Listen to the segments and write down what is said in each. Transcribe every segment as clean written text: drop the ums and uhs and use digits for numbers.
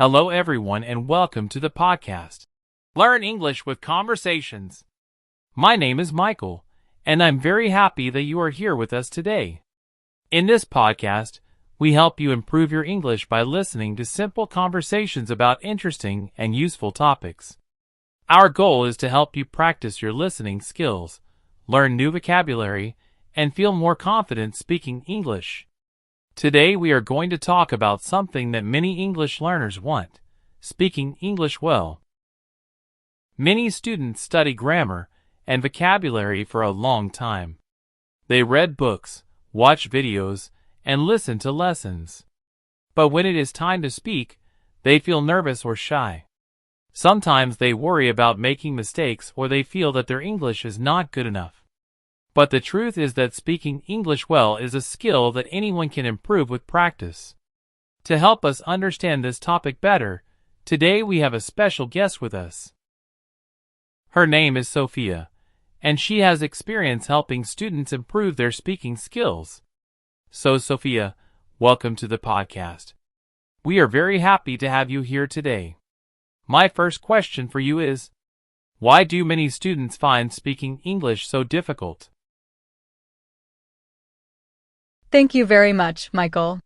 Hello everyone and welcome to the podcast. Learn English with Conversations. My name is Michael, and I'm very happy that you are here with us today. In this podcast, we help you improve your English by listening to simple conversations about interesting and useful topics. Our goal is to help you practice your listening skills, learn new vocabulary, and feel more confident speaking English. Today we are going to talk about something that many English learners want: speaking English well. Many students study grammar and vocabulary for a long time. They read books, watch videos, and listen to lessons. But when it is time to speak, they feel nervous or shy. Sometimes they worry about making mistakes or they feel that their English is not good enough. But the truth is that speaking English well is a skill that anyone can improve with practice. To help us understand this topic better, today we have a special guest with us. Her name is Sophia, and she has experience helping students improve their speaking skills. So Sophia, welcome to the podcast. We are very happy to have you here today. My first question for you is, why do many students find speaking English so difficult? Thank you very much, Michael.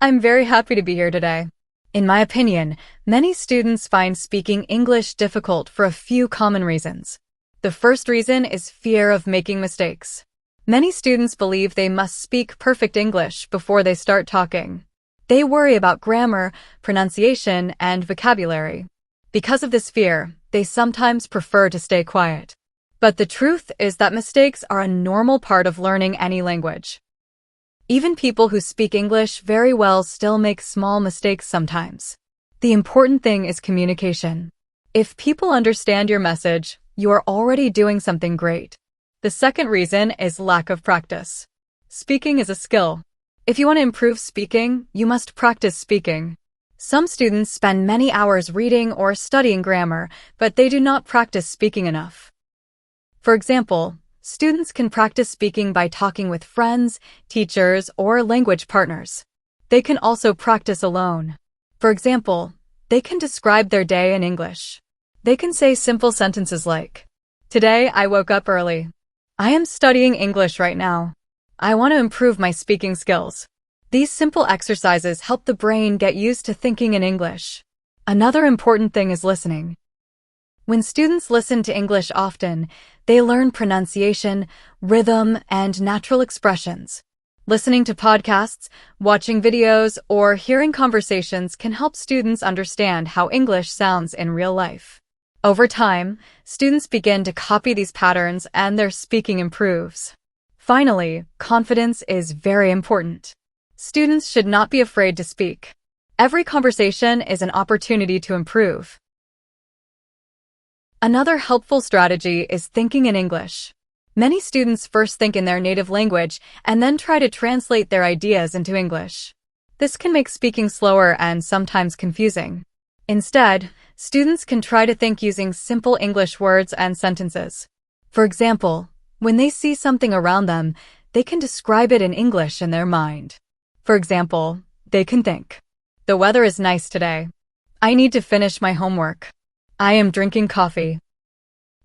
I'm very happy to be here today. In my opinion, many students find speaking English difficult for a few common reasons. The first reason is fear of making mistakes. Many students believe they must speak perfect English before they start talking. They worry about grammar, pronunciation, and vocabulary. Because of this fear, they sometimes prefer to stay quiet. But the truth is that mistakes are a normal part of learning any language. Even people who speak English very well still make small mistakes sometimes. The important thing is communication. If people understand your message, you are already doing something great. The second reason is lack of practice. Speaking is a skill. If you want to improve speaking, you must practice speaking. Some students spend many hours reading or studying grammar, but they do not practice speaking enough. For example, students can practice speaking by talking with friends, teachers, or language partners. They can also practice alone. For example, they can describe their day in English. They can say simple sentences like, "Today I woke up early. I am studying English right now. I want to improve my speaking skills." These simple exercises help the brain get used to thinking in English. Another important thing is listening. When students listen to English often, they learn pronunciation, rhythm, and natural expressions. Listening to podcasts, watching videos, or hearing conversations can help students understand how English sounds in real life. Over time, students begin to copy these patterns and their speaking improves. Finally, confidence is very important. Students should not be afraid to speak. Every conversation is an opportunity to improve. Another helpful strategy is thinking in English. Many students first think in their native language and then try to translate their ideas into English. This can make speaking slower and sometimes confusing. Instead, students can try to think using simple English words and sentences. For example, when they see something around them, they can describe it in English in their mind. For example, they can think, "The weather is nice today. I need to finish my homework. I am drinking coffee."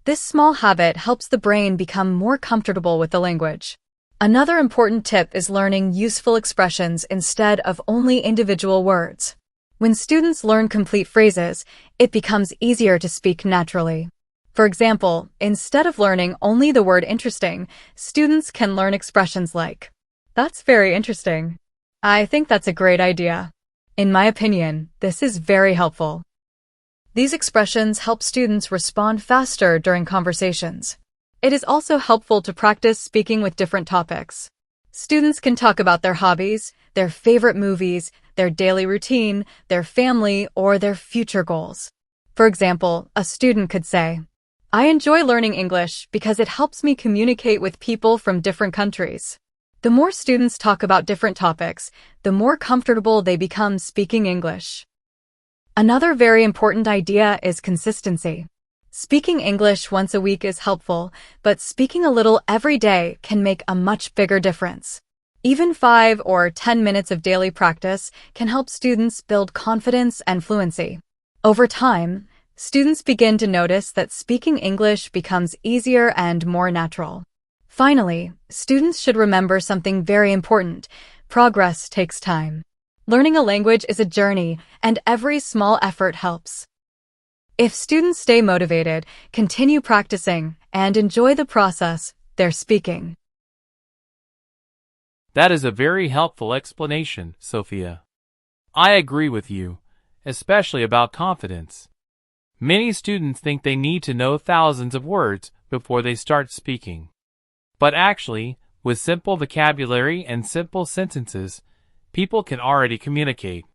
This small habit helps the brain become more comfortable with the language. Another important tip is learning useful expressions instead of only individual words. When students learn complete phrases, it becomes easier to speak naturally. For example, instead of learning only the word interesting, students can learn expressions like, "That's very interesting. I think that's a great idea." In my opinion, this is very helpful. These expressions help students respond faster during conversations. It is also helpful to practice speaking with different topics. Students can talk about their hobbies, their favorite movies, their daily routine, their family, or their future goals. For example, a student could say, "I enjoy learning English because it helps me communicate with people from different countries." The more students talk about different topics, the more comfortable they become speaking English. Another very important idea is consistency. Speaking English once a week is helpful, but speaking a little every day can make a much bigger difference. Even 5 or 10 minutes of daily practice can help students build confidence and fluency. Over time, students begin to notice that speaking English becomes easier and more natural. Finally, students should remember something very important. Progress takes time. Learning a language is a journey, and every small effort helps. If students stay motivated, continue practicing, and enjoy the process, they're speaking. That is a very helpful explanation, Sophia. I agree with you, especially about confidence. Many students think they need to know thousands of words before they start speaking. But actually, with simple vocabulary and simple sentences, people can already communicate.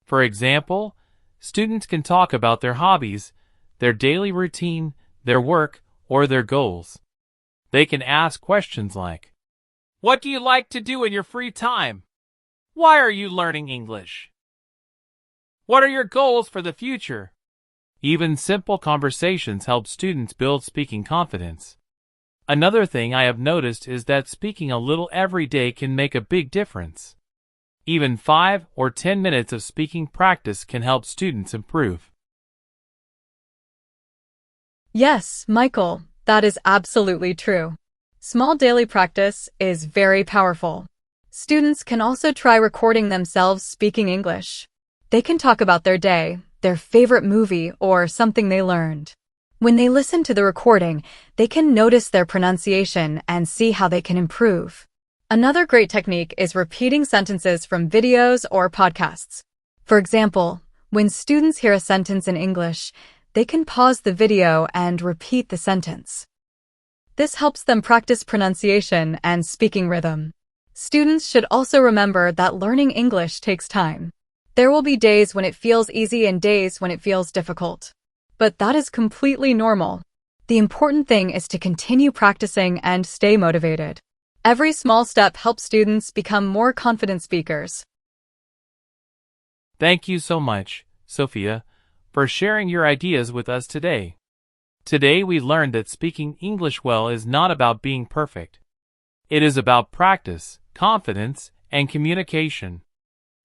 For example, students can talk about their hobbies, their daily routine, their work, or their goals. They can ask questions like, "What do you like to do in your free time? Why are you learning English? What are your goals for the future?" Even simple conversations help students build speaking confidence. Another thing I have noticed is that speaking a little every day can make a big difference. Even 5 or 10 minutes of speaking practice can help students improve. Yes, Michael, that is absolutely true. Small daily practice is very powerful. Students can also try recording themselves speaking English. They can talk about their day, their favorite movie, or something they learned. When they listen to the recording, they can notice their pronunciation and see how they can improve. Another great technique is repeating sentences from videos or podcasts. For example, when students hear a sentence in English, they can pause the video and repeat the sentence. This helps them practice pronunciation and speaking rhythm. Students should also remember that learning English takes time. There will be days when it feels easy and days when it feels difficult. But that is completely normal. The important thing is to continue practicing and stay motivated. Every small step helps students become more confident speakers. Thank you so much, Sophia, for sharing your ideas with us today. Today we learned that speaking English well is not about being perfect. It is about practice, confidence, and communication.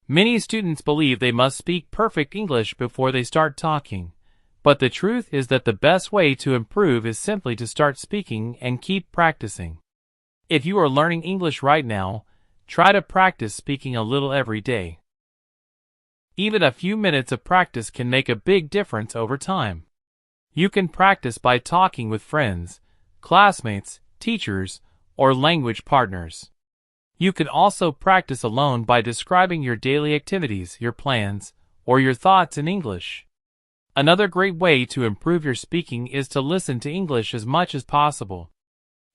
Many students believe they must speak perfect English before they start talking. But the truth is that the best way to improve is simply to start speaking and keep practicing. If you are learning English right now, try to practice speaking a little every day. Even a few minutes of practice can make a big difference over time. You can practice by talking with friends, classmates, teachers, or language partners. You can also practice alone by describing your daily activities, your plans, or your thoughts in English. Another great way to improve your speaking is to listen to English as much as possible.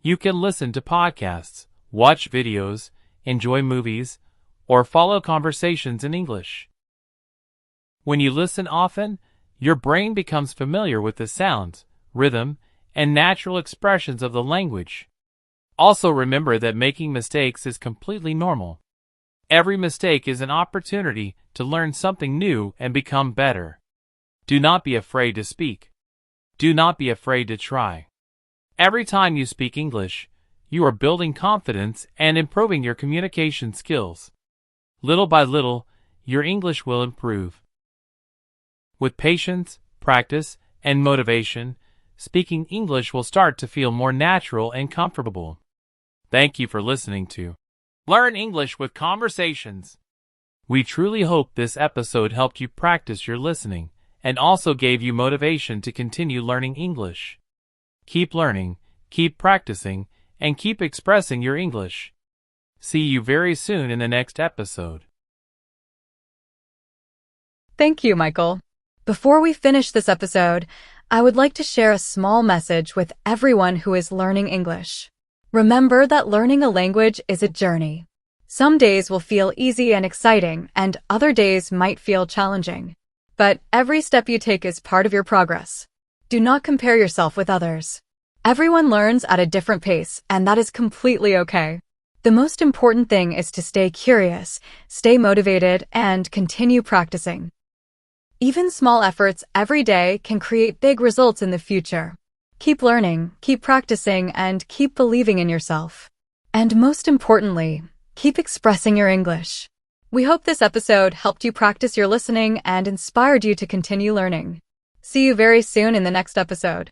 You can listen to podcasts, watch videos, enjoy movies, or follow conversations in English. When you listen often, your brain becomes familiar with the sounds, rhythm, and natural expressions of the language. Also remember that making mistakes is completely normal. Every mistake is an opportunity to learn something new and become better. Do not be afraid to speak. Do not be afraid to try. Every time you speak English, you are building confidence and improving your communication skills. Little by little, your English will improve. With patience, practice, and motivation, speaking English will start to feel more natural and comfortable. Thank you for listening to Learn English with Conversations. We truly hope this episode helped you practice your listening and also gave you motivation to continue learning English. Keep learning, keep practicing, and keep expressing your English. See you very soon in the next episode. Thank you, Michael. Before we finish this episode, I would like to share a small message with everyone who is learning English. Remember that learning a language is a journey. Some days will feel easy and exciting, and other days might feel challenging. But every step you take is part of your progress. Do not compare yourself with others. Everyone learns at a different pace, and that is completely okay. The most important thing is to stay curious, stay motivated, and continue practicing. Even small efforts every day can create big results in the future. Keep learning, keep practicing, and keep believing in yourself. And most importantly, Keep expressing your English. We hope this episode helped you practice your listening and inspired you to continue learning. See you very soon in the next episode.